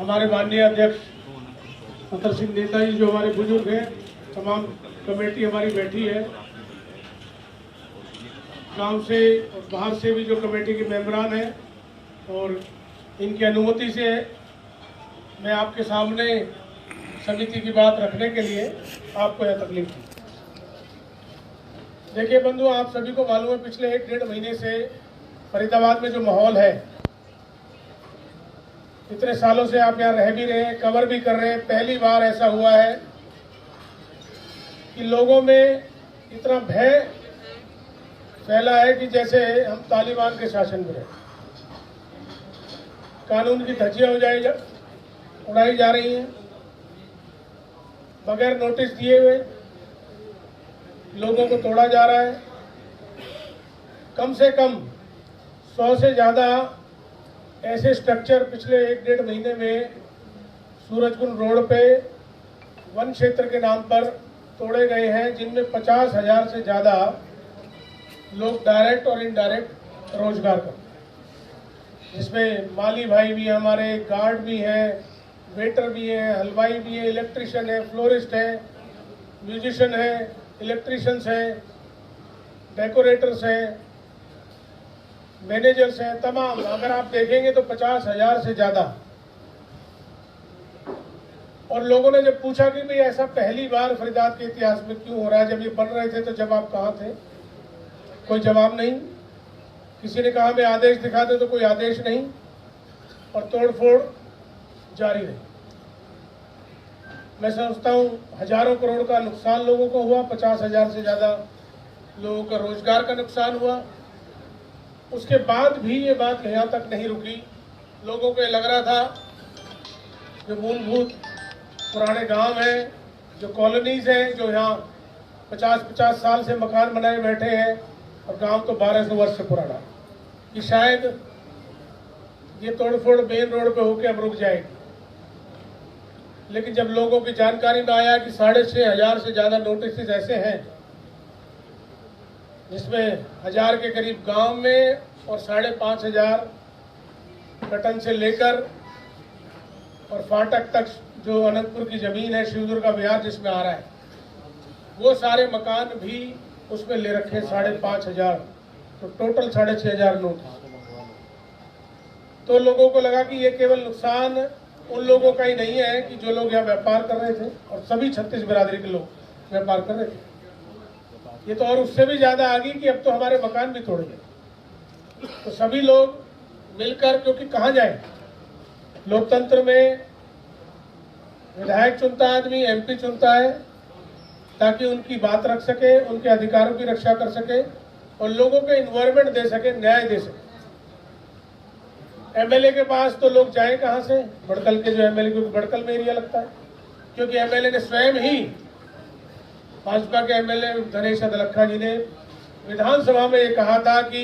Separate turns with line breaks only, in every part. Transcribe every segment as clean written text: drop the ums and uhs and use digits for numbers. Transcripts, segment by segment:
हमारे माननीय अध्यक्ष अतर सिंह नेता जी जो हमारे बुजुर्ग हैं, तमाम कमेटी हमारी बैठी है, गांव से और बाहर से भी जो कमेटी के मेंबरान हैं, और इनकी अनुमति से मैं आपके सामने समिति की बात रखने के लिए आपको यह तकलीफ दी। देखिए बंधु, आप सभी को मालूम है पिछले 1-1.5 महीने से फरीदाबाद में जो माहौल है, इतने सालों से आप यहाँ रह भी रहे हैं, कवर भी कर रहे हैं, पहली बार ऐसा हुआ है कि लोगों में इतना भय फैला है कि जैसे हम तालिबान के शासन में रहे। कानून की धज्जियां उड़ाई जा रही हैं, बगैर नोटिस दिए हुए लोगों को तोड़ा जा रहा है। कम से कम 100 से ज़्यादा ऐसे स्ट्रक्चर पिछले 1-1.5 महीने में सूरजकुंड रोड पे वन क्षेत्र के नाम पर तोड़े गए हैं, जिनमें 50,000 से ज़्यादा लोग डायरेक्ट और इनडायरेक्ट रोजगार करते हैं, जिसमें माली भाई भी हैं, हमारे गार्ड भी हैं, वेटर भी हैं, हलवाई भी हैं, इलेक्ट्रिशियन है, फ्लोरिस्ट है, म्यूजिशियन है, इलेक्ट्रिशियंस हैं, डेकोरेटर्स हैं, मैनेजर्स हैं, तमाम अगर आप देखेंगे तो 50,000 से ज़्यादा। और लोगों ने जब पूछा कि भाई ऐसा पहली बार फरीदाबाद के इतिहास में क्यों हो रहा है, जब ये बन रहे थे तो जब आप कहाँ थे, कोई जवाब नहीं। किसी ने कहा मैं आदेश दिखा दे, तो कोई आदेश नहीं, और तोड़फोड़ जारी रही। मैं समझता हूँ हजारों करोड़ का नुकसान लोगों को हुआ, 50,000 से ज़्यादा लोगों का रोजगार का नुकसान हुआ। उसके बाद भी ये बात यहाँ तक नहीं रुकी। लोगों को लग रहा था जो मूलभूत पुराने गांव हैं, जो कॉलोनीज हैं, जो यहाँ 50-50 साल से मकान बनाए बैठे हैं, और गांव तो 1200 वर्ष से पुराना, कि शायद ये तोड़फोड़ मेन रोड पे होके अब रुक जाएगी। लेकिन जब लोगों की जानकारी में आया कि 6,500 से ज़्यादा नोटिस ऐसे हैं, जिसमें 1000 के करीब गांव में और 5,500 कटन से लेकर और फाटक तक जो अनंतपुर की जमीन है, शिवदुर्गा बिहार जिसमें आ रहा है, वो सारे मकान भी उसमें ले रखे 5,500, तो टोटल 6,500 नोट। तो लोगों को लगा कि ये केवल नुकसान उन लोगों का ही नहीं है कि जो लोग यहाँ व्यापार कर रहे थे, और सभी 36 बिरादरी के लोग व्यापार कर रहे थे, ये तो और उससे भी ज्यादा आ गई कि अब तो हमारे मकान भी तोड़ गए। तो सभी लोग मिलकर, क्योंकि कहाँ जाए, लोकतंत्र में विधायक चुनता है आदमी, एमपी चुनता है, ताकि उनकी बात रख सके, उनके अधिकारों की रक्षा कर सके और लोगों को इन्वायरमेंट दे सके, न्याय दे सके। एमएलए के पास तो लोग जाए कहाँ से, बड़कल के जो एमएलए, क्योंकि बड़कल में एरिया लगता है, क्योंकि एमएलए ने स्वयं ही, भाजपा के एमएलए धनेश अदलखा जी ने विधानसभा में ये कहा था कि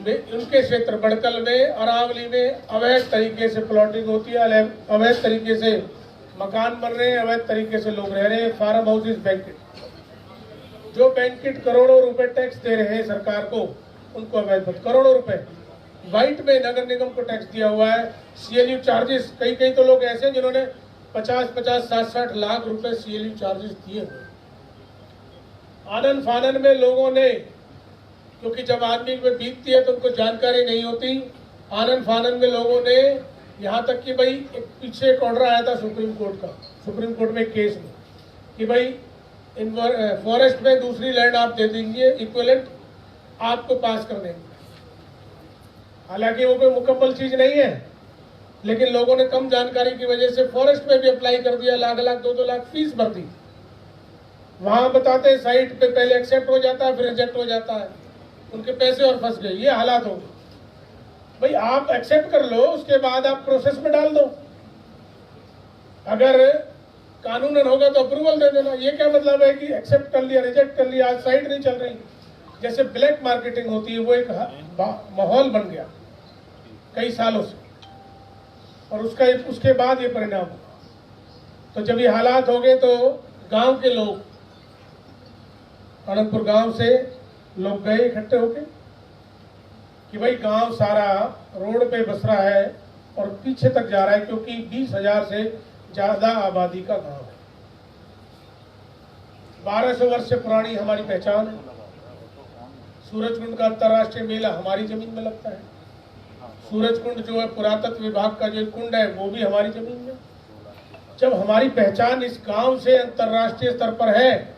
उनके क्षेत्र बड़कल में, अरावली में अवैध तरीके से प्लॉटिंग होती है, अवैध तरीके से मकान बन रहे हैं, अवैध तरीके से लोग रह रहे हैं, फार्म हाउसेस, बैंकेट, जो बैंकेट करोड़ों रुपए टैक्स दे रहे हैं सरकार को, उनको अवैध, करोड़ों रुपए व्हाइट में नगर निगम को टैक्स दिया हुआ है। सीएलयू चार्जेस, कई तो लोग ऐसे हैं जिन्होंने 50-50, 60-60 लाख रुपए सीएलयू चार्जेस दिए हुए। आनन फानन में लोगों ने, क्योंकि जब आदमी में बीतती है तो उनको जानकारी नहीं होती, आनन फानन में लोगों ने, यहाँ तक कि भाई पीछे एक ऑर्डर आया था सुप्रीम कोर्ट का, सुप्रीम कोर्ट में केस में, कि भाई इन फॉरेस्ट में दूसरी लैंड आप दे देंगे, इक्विवेलेंट आपको पास कर देंगे। हालांकि वो कोई मुकम्मल चीज नहीं है, लेकिन लोगों ने कम जानकारी की वजह से फॉरेस्ट में भी अप्लाई कर दिया, लाख 2-2 लाख फीस भर दी। वहां बताते हैं साइट पे पहले एक्सेप्ट हो जाता है, फिर रिजेक्ट हो जाता है, उनके पैसे और फंस गए। ये हालात हो गए। भाई आप एक्सेप्ट कर लो, उसके बाद आप प्रोसेस में डाल दो, अगर कानूनन होगा तो अप्रूवल दे देना। ये क्या मतलब है कि एक्सेप्ट कर लिया, रिजेक्ट कर लिया, आज साइट नहीं चल रही, जैसे ब्लैक मार्केटिंग होती है, वो एक माहौल बन गया कई सालों से, और उसके बाद ये परिणाम हुआ। तो जब ये हालात हो गए तो गांव के लोग, अनंतपुर गांव से लोग गए इकट्ठे होके कि भाई गांव सारा रोड पे बस रहा है, और पीछे तक जा रहा है, क्योंकि 20,000 से ज्यादा आबादी का गांव है। 1200 वर्ष से पुरानी हमारी पहचान है। सूरजकुंड का अंतर्राष्ट्रीय मेला हमारी जमीन में लगता है। सूरजकुंड जो है पुरातत्व विभाग का जो कुंड है वो भी हमारी जमीन में। जब हमारी पहचान इस गांव से अंतर्राष्ट्रीय स्तर पर है,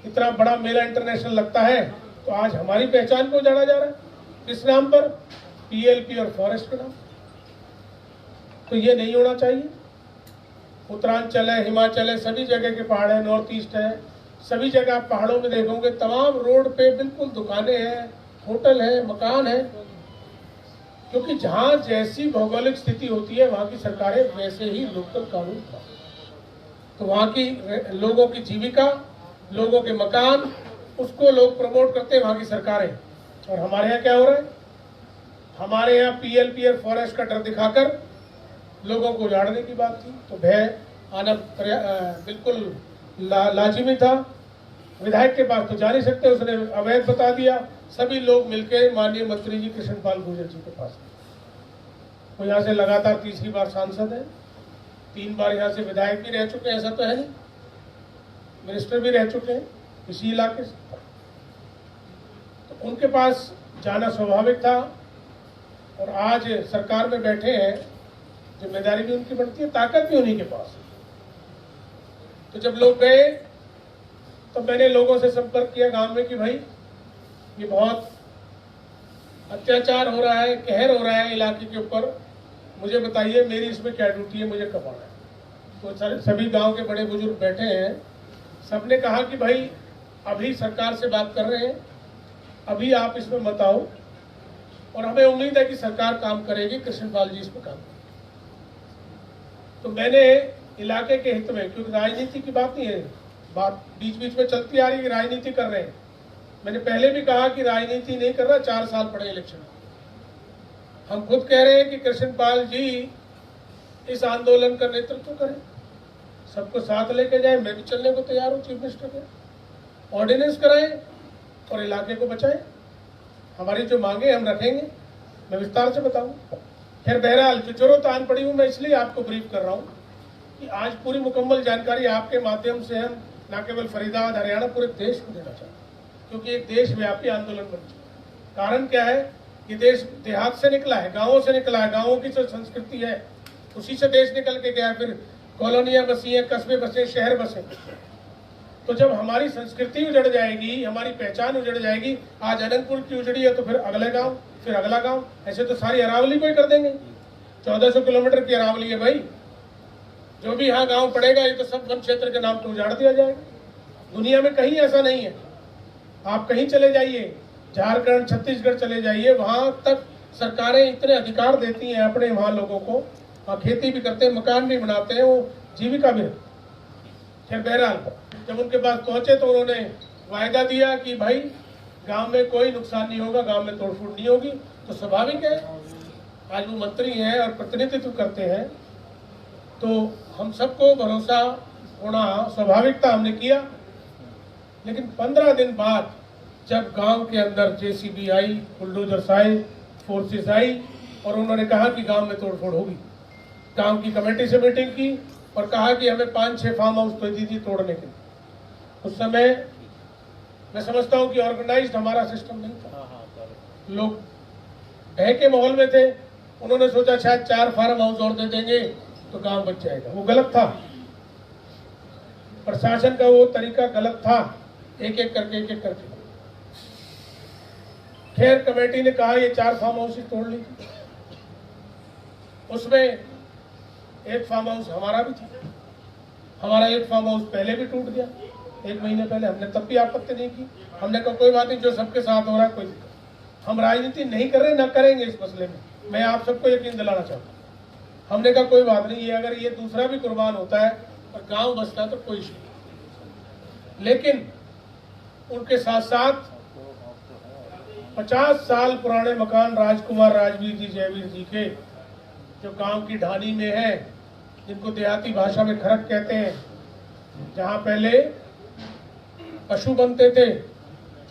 इतना बड़ा मेला इंटरनेशनल लगता है, तो आज हमारी पहचान को जाना जा रहा है किस नाम पर? पीएलपी और फॉरेस्ट के नाम। तो ये नहीं होना चाहिए। उत्तरांचल है, हिमाचल है, सभी जगह के पहाड़ है, नॉर्थ ईस्ट है, सभी जगह आप पहाड़ों में देखोगे तमाम रोड पे बिल्कुल दुकानें हैं, होटल है, मकान है, क्योंकि जहां जैसी भौगोलिक स्थिति होती है वहां की सरकारें वैसे ही लोकल कानून बनाती। तो वहां की लोगों की जीविका, लोगों के मकान, उसको लोग प्रमोट करते हैं, वहां की सरकारें। और हमारे यहाँ क्या हो रहा है? हमारे यहाँ पीएलपी और फॉरेस्ट का डर दिखाकर लोगों को उजाड़ने की बात थी, तो भय आना बिल्कुल लाजिमी था। विधायक के पास तो जा नहीं सकते, उसने अवैध बता दिया। सभी लोग मिलकर माननीय मंत्री जी कृष्णपाल गुर्जर जी के पास, वो यहाँ से लगातार तीसरी बार सांसद है, 3 बार यहाँ से विधायक भी रह चुके हैं, ऐसा तो है नहीं, मिनिस्टर भी रह चुके हैं इसी इलाके से। तो उनके पास जाना स्वाभाविक था, और आज सरकार में बैठे हैं, जिम्मेदारी भी उनकी बढ़ती है, ताकत भी उन्हीं के पास है। तो जब लोग गए तो मैंने लोगों से संपर्क किया गांव में कि भाई ये बहुत अत्याचार हो रहा है, कहर हो रहा है इलाके के ऊपर, मुझे बताइए मेरी इसमें क्या ड्यूटी है, मुझे कब आना है। तो सभी गांव के बड़े बुजुर्ग बैठे हैं, सबने कहा कि भाई अभी सरकार से बात कर रहे हैं, अभी आप इसमें मत आओ, और हमें उम्मीद है कि सरकार काम करेगी, कृष्णपाल जी इस पर काम करेंगे। तो मैंने इलाके के हित में, क्योंकि राजनीति की बात नहीं है, बात बीच बीच में चलती आ रही है कि राजनीति कर रहे हैं, मैंने पहले भी कहा कि राजनीति नहीं कर रहा, 4 साल पड़े इलेक्शन। हम खुद कह रहे हैं कि कृष्णपाल जी इस आंदोलन का नेतृत्व करें, सबको साथ लेके जाए, मैं भी चलने को तैयार हूँ चीफ मिनिस्टर के, ऑर्डिनेंस कराएं और इलाके को बचाएं। हमारी जो मांगे हम रखेंगे, मैं विस्तार से बताऊं। खैर बहरहाल जो जरूरत आन पड़ी हूँ, मैं इसलिए आपको ब्रीफ कर रहा हूँ कि आज पूरी मुकम्मल जानकारी आपके माध्यम से हम न केवल फरीदाबाद, हरियाणा, पूरे देश को देना चाहते हैं, क्योंकि एक देशव्यापी आंदोलन बन चुका है। कारण क्या है कि देश देहात से निकला है, गांवों से निकला है, गांवों की जो संस्कृति है उसी से देश निकल के गया, फिर कॉलोनियां बसी हैं, कस्बे बसे, शहर बसे। तो जब हमारी संस्कृति उजड़ जाएगी, हमारी पहचान उजड़ जाएगी, आज अनंतपुर की उजड़ी है तो फिर अगले गांव, फिर अगला गांव, ऐसे तो सारी अरावली को ही कर देंगे। 1400 किलोमीटर की अरावली है भाई, जो भी यहाँ गांव पड़ेगा ये तो सब वन क्षेत्र के नाम पर उजाड़ दिया जाएगा। दुनिया में कहीं ऐसा नहीं है, आप कहीं चले जाइए, झारखंड, छत्तीसगढ़ चले जाइए, वहां तक सरकारें इतने अधिकार देती हैं अपने वहां लोगों को, और खेती भी करते हैं, मकान भी बनाते हैं, वो जीविका भी। खैर बहरहाल जब उनके पास पहुंचे तो उन्होंने वायदा दिया कि भाई गांव में कोई नुकसान नहीं होगा, गांव में तोड़फोड़ नहीं होगी। तो स्वाभाविक है, आज वो मंत्री हैं और प्रतिनिधित्व करते हैं, तो हम सबको भरोसा होना स्वाभाविक था, हमने किया। लेकिन 15 दिन बाद जब गांव के अंदर जेसीबी आई, बुलडोजर्स आए, फोर्सेस आई, और उन्होंने कहा कि गांव में तोड़फोड़ होगी, गांव की कमेटी से मीटिंग की और कहा कि हमें 5-6 फार्म हाउस तो दीजिए तोड़ने के लिए। उस समय मैं समझता हूं कि ऑर्गेनाइज्ड हमारा सिस्टम नहीं था, लोग भय के माहौल में थे। उन्होंने सोचा शायद 4 फार्म हाउस और दे देंगे तो गांव बच जाएगा, वो गलत था। प्रशासन का वो तरीका गलत था, एक एक करके। खैर कमेटी ने कहा ये 4 फार्म हाउस ही तोड़ लीजिए। उसमें एक फार्म हाउस हमारा भी था, हमारा एक फार्म हाउस पहले भी टूट गया 1 महीने पहले, हमने तब भी आपत्ति नहीं की। हमने कहा कोई बात नहीं, जो सबके साथ हो रहा है, कोई हम राजनीति नहीं कर रहे, ना करेंगे इस मसले में, मैं आप सबको यकीन दिलाना चाहता हूँ। हमने कहा कोई बात नहीं, ये अगर ये दूसरा भी कुर्बान होता है और गांव बचता है तो कोई इशू नहीं। लेकिन उनके साथ साथ 50 साल पुराने मकान राजकुमार राजवीर जी, जयवीर जी के, जो गांव की ढानी में है, जिनको देहाती भाषा में खरक कहते हैं, जहां पहले पशु बनते थे,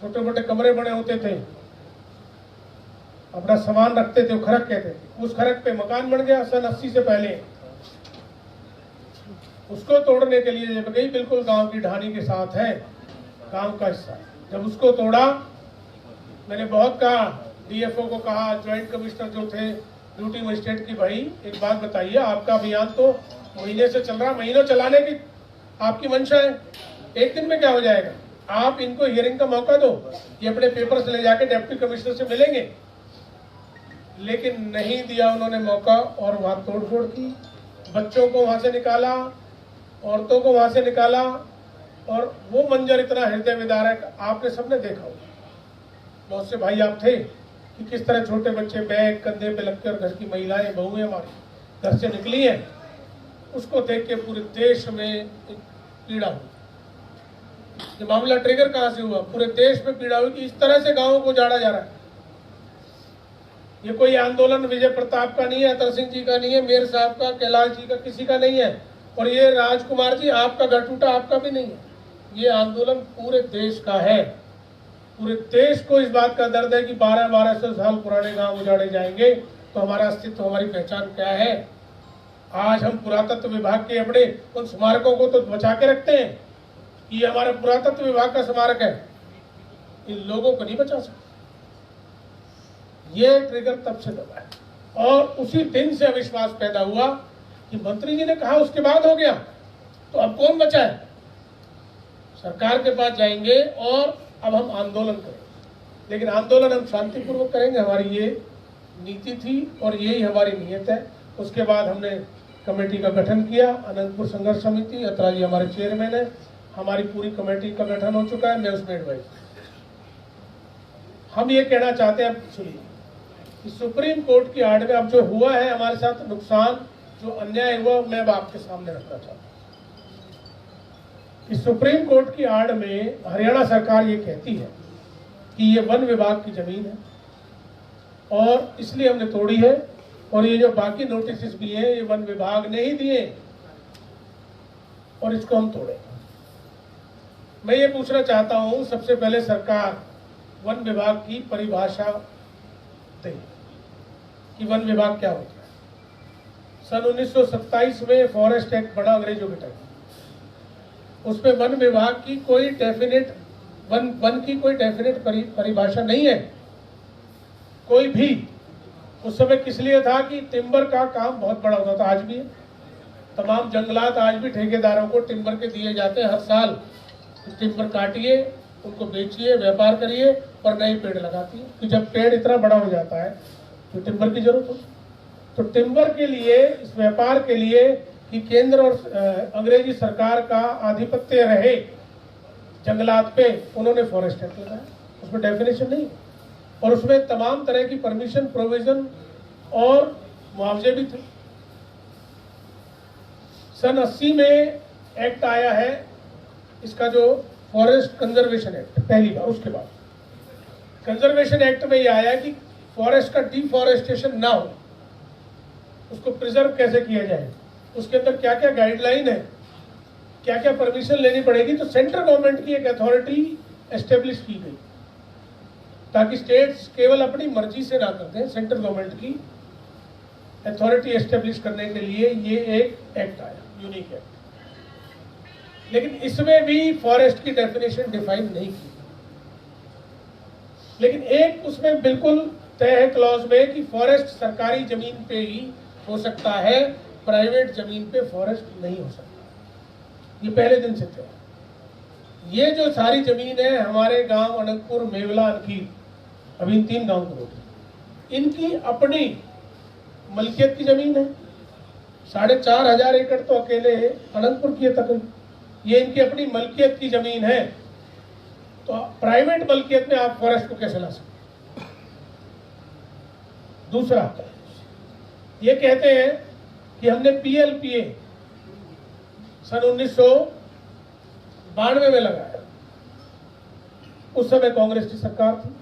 छोटे मोटे कमरे बने होते थे, अपना सामान रखते थे, वो खरक कहते थे। उस खरक पे मकान बन गया सन 80 से पहले। उसको तोड़ने के लिए जब गई, बिल्कुल गांव की ढानी के साथ है, गांव का हिस्सा। जब उसको तोड़ा, मैंने बहुत कहा, डीएफओ को कहा, ज्वाइंट कमिश्नर जो थे ड्यूटी मजिस्ट्रेट की, भाई एक बात बताइए, आपका अभियान तो महीने से चल रहा, महीनों चलाने की आपकी मंशा है, एक दिन में क्या हो जाएगा? आप इनको हियरिंग का मौका दो, ये अपने पेपर्स ले जाके डिप्टी कमिश्नर से मिलेंगे। लेकिन नहीं दिया उन्होंने मौका, और वहां तोड़फोड़ की, बच्चों को वहां से निकाला, औरतों को वहां से निकाला, और वो मंजर इतना हृदय विदारक आपने सबने देखा होगा। बहुत से भाई आप थे कि किस तरह छोटे बच्चे बैग कंधे पे लगते, और घर की महिलाएं बहुएं हमारी घर से निकली हैं, उसको देख के पूरे देश में एक पीड़ा हुई। ये मामला ट्रिगर कहां से हुआ? पूरे देश में पीड़ा हुई कि इस तरह से गांवों को उजाड़ा जा रहा है। ये कोई आंदोलन विजय प्रताप का नहीं है, अतर सिंह जी का नहीं है, मेयर साहब का, कैलाश जी का, किसी का नहीं है। और ये राजकुमार जी, आपका घर टूटा, आपका भी नहीं है। ये आंदोलन पूरे देश का है। पूरे देश को इस बात का दर्द है कि 1200 साल पुराने गांव उजाड़े जाएंगे, तो हमारा अस्तित्व, हमारी पहचान क्या है? आज हम पुरातत्व विभाग के अपने उन स्मारकों को तो बचा के रखते हैं, ये हमारा पुरातत्व विभाग का स्मारक है, इन लोगों को नहीं बचा सकते। ये ट्रिगर तब से दबा है, और उसी दिन से अविश्वास पैदा हुआ कि मंत्री जी ने कहा उसके बाद हो गया, तो अब कौन बचा है? सरकार के पास जाएंगे और अब हम आंदोलन करेंगे, लेकिन आंदोलन हम शांतिपूर्वक करेंगे, हमारी ये नीति थी और यही हमारी नीयत है। उसके बाद हमने कमेटी का गठन किया, अनंतपुर संघर्ष समिति, अत्रा जी हमारे चेयरमैन है, हमारी पूरी कमेटी का गठन हो चुका है, मैं उसमें एडवाइस। हम ये कहना चाहते हैं, सुनिए, कि सुप्रीम कोर्ट की आड़ में अब जो हुआ है हमारे साथ नुकसान, जो अन्याय हुआ, मैं अब आपके सामने रखना चाहता हूँ। कि सुप्रीम कोर्ट की आड़ में हरियाणा सरकार ये कहती है कि ये वन विभाग की जमीन है और इसलिए हमने तोड़ी है, और ये जो बाकी नोटिस भी हैं ये वन विभाग ने ही दिए और इसको हम तोड़े। मैं ये पूछना चाहता हूं, सबसे पहले सरकार वन विभाग की परिभाषा दे कि वन विभाग क्या होता है। सन 1927 में फॉरेस्ट एक्ट बड़ा अंग्रेजों के टाइम, उसमें वन विभाग की कोई डेफिनेट वन की कोई डेफिनेट परिभाषा नहीं है कोई भी। उस समय किस लिए था कि टिम्बर का काम बहुत बड़ा होता था, आज भी है। तमाम जंगलात आज भी ठेकेदारों को टिम्बर के दिए जाते हैं हर साल। टिम्बर काटिए, उनको बेचिए, व्यापार करिए और नए पेड़ लगाती है। कि जब पेड़ इतना बड़ा हो जाता है तो टिम्बर की जरूरत होती है। तो टिम्बर के लिए, इस व्यापार के लिए कि केंद्र और अंग्रेजी सरकार का आधिपत्य रहे जंगलात पे, उन्होंने फॉरेस्ट एक्ट लगाया। उसमें डेफिनेशन नहीं, और उसमें तमाम तरह की परमिशन, प्रोविजन और मुआवजे भी थे। सन 80 में एक्ट आया है इसका, जो फॉरेस्ट कंजर्वेशन एक्ट, पहली बार। उसके बाद कंजर्वेशन एक्ट में यह आया कि फॉरेस्ट का डिफॉरेस्टेशन ना हो, उसको प्रिजर्व कैसे किया जाए, उसके अंदर क्या क्या गाइडलाइन है, क्या क्या परमिशन लेनी पड़ेगी। तो सेंट्रल गवर्नमेंट की एक अथॉरिटी एस्टेब्लिश की गई ताकि स्टेट्स केवल अपनी मर्जी से ना कर दें। सेंट्रल गवर्नमेंट की अथॉरिटी एस्टेब्लिश करने के लिए ये एक एक्ट आया, यूनिक एक्ट। लेकिन इसमें भी फॉरेस्ट की डेफिनेशन डिफाइन नहीं की, लेकिन एक उसमें बिल्कुल तय है क्लॉज में कि फॉरेस्ट सरकारी जमीन पे ही हो सकता है, प्राइवेट जमीन पे फॉरेस्ट नहीं हो सकता। ये पहले दिन से थे। ये जो सारी जमीन है हमारे गांव अनंतपुर, मेवला, अनकीर, अभी इन 3 गांव को, इनकी अपनी मलकियत की जमीन है। 4500 एकड़ तो अकेले अनंतपुर की है तक, ये इनकी अपनी मलकियत की जमीन है। तो प्राइवेट मलकियत में आप फॉरेस्ट को कैसे ला सकते? दूसरा, ये कहते हैं कि हमने PLPA सन 1992 में लगाया। उस समय कांग्रेस की सरकार थी,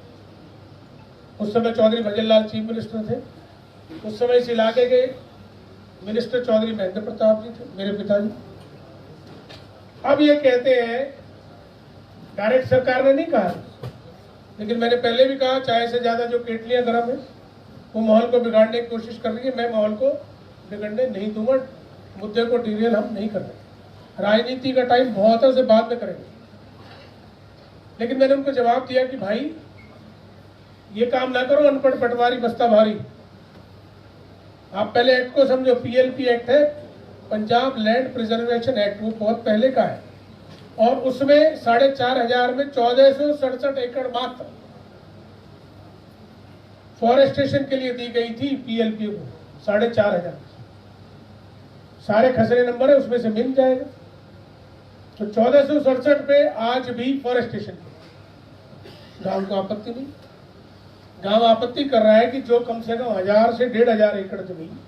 उस समय चौधरी भजनलाल चीफ मिनिस्टर थे, उस समय इस इलाके के मिनिस्टर चौधरी महेंद्र प्रताप जी थे, मेरे पिताजी। अब ये कहते हैं, डायरेक्ट सरकार ने नहीं कहा, लेकिन मैंने पहले भी कहा, चाय से ज्यादा जो केटलियां गर्म है, वो माहौल को बिगाड़ने की कोशिश कर रही है। मैं माहौल को बिगड़ने नहीं दूंगा। मुद्दे को डिरेल हम नहीं कर रहे। राजनीति का टाइम बहुत है, उसे बाद में करेंगे। लेकिन मैंने उनको जवाब दिया कि भाई ये काम ना करो, अनपढ़ पटवारी बस्ता भारी। आप पहले एक्ट को समझो। पीएलपी एक्ट है, पंजाब लैंड प्रिजर्वेशन एक्ट, वो बहुत पहले का है और उसमें 4,500 में 1467 एकड़ मात्र फॉरेस्टेशन के लिए दी गई थी पीएलपी को। 4,500 सारे खसरे नंबर है, उसमें से मिल जाएगा। तो 1467 पे आज भी फॉरेस्टेशन गांव को आपत्ति नहीं। गांव आपत्ति कर रहा है कि जो कम से कम 1000 से 1,500 एकड़ जमीन,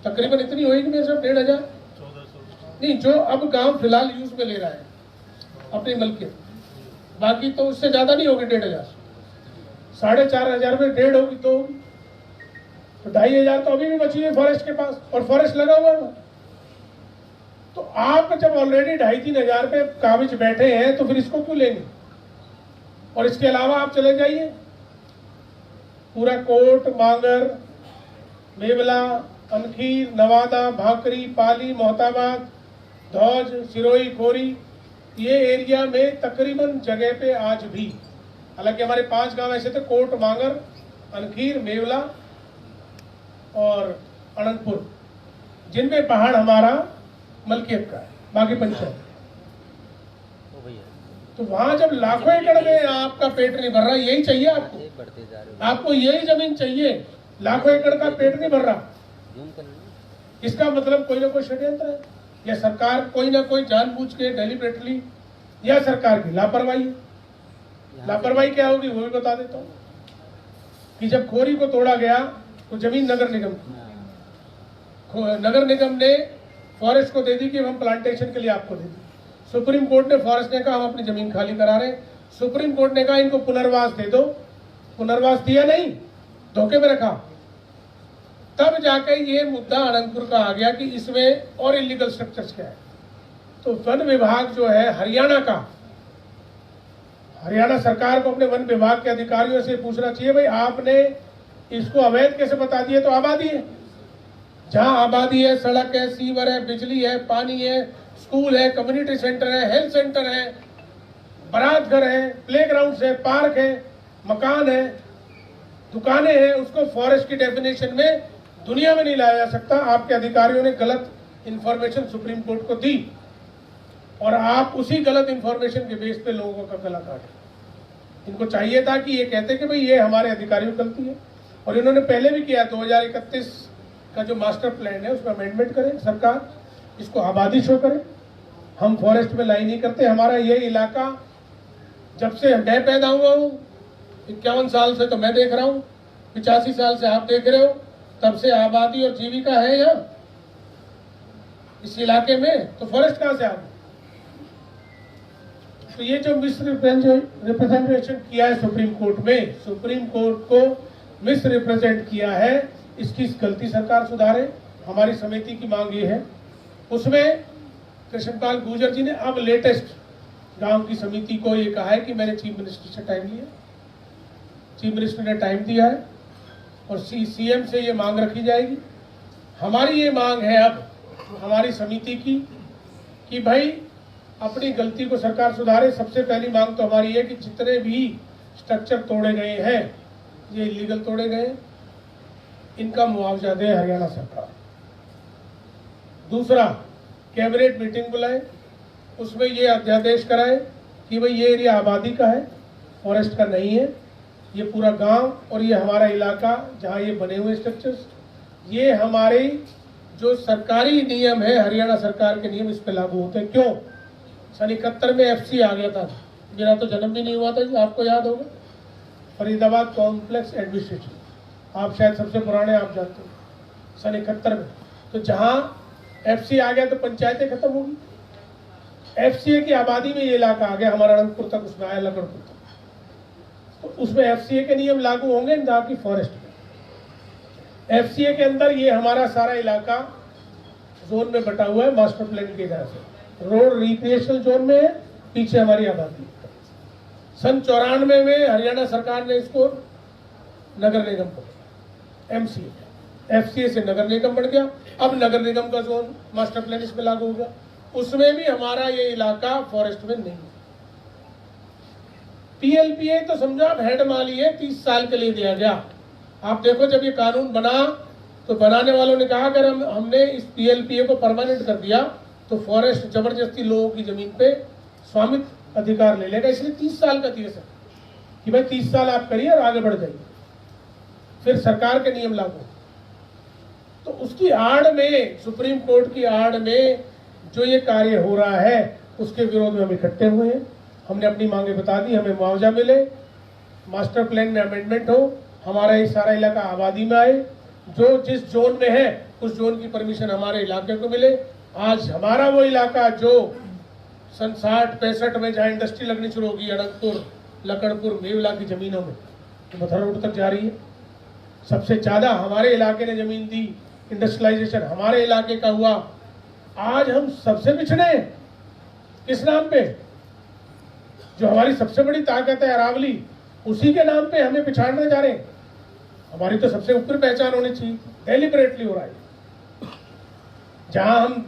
तकरीबन इतनी होगी मेरे साहब, 1,500 नहीं, जो अब गांव फिलहाल यूज में ले रहा है अपनी मलकियत, बाकी तो उससे ज्यादा नहीं होगी। 1,500 4,500 में 1.5 होगी तो 2,500 तो अभी भी बची है फॉरेस्ट के पास, और फॉरेस्ट लगा हुआ है। तो आप जब ऑलरेडी 2,500-3,000 पे काबिज बैठे हैं तो फिर इसको क्यों लेंगे? और इसके अलावा आप चले जाइए पूरा कोट, मांगर, मेवला, अनखीर, नवादा, भाकरी, पाली, मोहताबाद, धौज, सिरोही, खोरी, ये एरिया में तकरीबन जगह पे आज भी, हालांकि हमारे 5 गांव ऐसे थे, कोट, मांगर, अनखीर, मेवला और अनंतपुर, जिनमें पहाड़ हमारा मलकियत का है, बाकी पंचायत। तो वहां जब लाखों एकड़ में आपका पेट नहीं भर रहा, यही चाहिए आपको यही जमीन चाहिए, लाखों एकड़ का पेट नहीं भर रहा, इसका मतलब कोई ना कोई षड्यंत्र है, या सरकार कोई ना कोई जानबूझ के डेलिबरेटली, या सरकार की लापरवाही। लापरवाही क्या होगी वो भी बता देता हूँ कि जब खोरी को तोड़ा गया तो जमीन नगर निगम की, नगर निगम ने फॉरेस्ट को दे दी कि हम प्लांटेशन के लिए आपको दे दी। सुप्रीम कोर्ट ने, फॉरेस्ट ने कहा हम अपनी जमीन खाली करा रहे। सुप्रीम कोर्ट ने कहा इनको पुनर्वास दे दो, पुनर्वास दिया नहीं, धोखे में रखा। तब जाकर ये मुद्दा अनंतपुर का आ गया कि इसमें और इलीगल स्ट्रक्चर्स क्या है। तो वन विभाग जो है हरियाणा का, हरियाणा सरकार को अपने वन विभाग के अधिकारियों से पूछना चाहिए, भाई आपने इसको अवैध कैसे बता दिए? तो आबादी है, जहां आबादी है, सड़क है, सीवर है, बिजली है, पानी है, स्कूल है, कम्युनिटी सेंटर है, हेल्थ सेंटर है, बारात घर है, प्लेग्राउंड है, पार्क है, मकान है, दुकानें हैं, उसको फॉरेस्ट की डेफिनेशन में दुनिया में नहीं लाया जा सकता। आपके अधिकारियों ने गलत इंफॉर्मेशन सुप्रीम कोर्ट को दी और आप उसी गलत इंफॉर्मेशन के बेस पे लोगों का गला काटे। इनको चाहिए था कि ये कहते कि भाई ये हमारे अधिकारियों की गलती है, और इन्होंने पहले भी किया। 2031 का जो मास्टर प्लान है उसमें अमेंडमेंट करे सरकार, इसको आबादी शो करे। हम फॉरेस्ट में लाई नहीं करते। हमारा ये इलाका जब से मैं पैदा हुआ हूँ, 51 साल से तो मैं देख रहा हूँ, 85 साल से आप देख रहे हो, तब से आबादी और जीविका है यहाँ इस इलाके में, तो फॉरेस्ट कहाँ से आ गई? तो ये जो मिस रिप्रेजेंटेशन किया है सुप्रीम कोर्ट में, सुप्रीम कोर्ट को मिस रिप्रेजेंट किया है, इसकी गलती सरकार सुधारे। हमारी समिति की मांग ये है। उसमें कृष्णपाल गुर्जर जी ने अब लेटेस्ट गांव की समिति को ये कहा है कि मैंने चीफ मिनिस्टर से टाइम लिया, चीफ मिनिस्टर ने टाइम दिया है और सीएम से ये मांग रखी जाएगी। हमारी ये मांग है अब हमारी समिति की कि भाई अपनी गलती को सरकार सुधारे। सबसे पहली मांग तो हमारी है कि जितने भी स्ट्रक्चर तोड़े गए हैं, ये इलीगल तोड़े गए, इनका मुआवजा दे हरियाणा सरकार। दूसरा, कैबिनेट मीटिंग बुलाए, उसमें ये अध्यादेश कराए कि भाई ये एरिया आबादी का है, फॉरेस्ट का नहीं है। ये पूरा गांव और ये हमारा इलाका जहां ये बने हुए स्ट्रक्चर्स, ये हमारे जो सरकारी नियम है, हरियाणा सरकार के नियम इस पे लागू होते हैं। क्यों? सन 71 में एफसी आ गया था, मेरा तो जन्म भी नहीं हुआ था, आपको याद होगा, फरीदाबाद कॉम्प्लेक्स एडमिनिस्ट्रेशन, आप शायद सबसे पुराने, आप जानते हो, सन 71 में। तो जहां एफसी आ गया तो पंचायतें खत्म होगी। एफसीए की आबादी में ये इलाका आ गया, हमारा अनंतपुर तक उसमें आया, लखनपुर तक, तो उसमें एफसीए के नियम लागू होंगे जहाँ की फॉरेस्ट में। एफसीए के अंदर ये हमारा सारा इलाका जोन में बटा हुआ है मास्टर प्लान के हिसाब से। रोड रिक्रिएशनल जोन में है, पीछे हमारी आबादी। सन 94 में हरियाणा सरकार ने इसको नगर निगम को, MCA, FCA से नगर निगम बन गया। अब नगर निगम का जोन मास्टर प्लान इसमें लागू होगा, उसमें भी हमारा ये इलाका फॉरेस्ट में नहीं है। PLPA तो समझो आप हेड माली है, 30 साल के लिए दिया गया। आप देखो जब ये कानून बना तो बनाने वालों ने कहा अगर हमने इस PLPA को परमानेंट कर दिया तो फॉरेस्ट जबरदस्ती लोगों की जमीन पे स्वामित्व अधिकार ले लेगा, इसलिए 30 साल का दिया सर कि भाई 30 साल आप करिए और आगे बढ़ जाइए, फिर सरकार के नियम लागू। तो उसकी आड़ में, सुप्रीम कोर्ट की आड़ में जो ये कार्य हो रहा है उसके विरोध में हम इकट्ठे हुए हैं। हमने अपनी मांगे बता दी, हमें मुआवजा मिले, मास्टर प्लान में अमेंडमेंट हो, हमारा ये सारा इलाका आबादी में आए, जो जिस जोन में है उस जोन की परमिशन हमारे इलाके को मिले। आज हमारा वो इलाका जो सन 60-65 में जहाँ इंडस्ट्री लगनी शुरू होगी, अनंतपुर, लकड़पुर, मेवला की जमीनों में, तो मथुरा रोड तक जा रही है। सबसे ज्यादा हमारे इलाके ने जमीन दी, इंडस्ट्रियलाइजेशन हमारे इलाके का हुआ। आज हम सबसे पिछड़े हैं किस नाम पे? जो हमारी सबसे बड़ी ताकत है अरावली, उसी के नाम पे हमें पिछाड़ने जा रहे हैं। हमारी तो सबसे ऊपर पहचान होनी चाहिए, डेलिबरेटली हो रहा है। जहां हम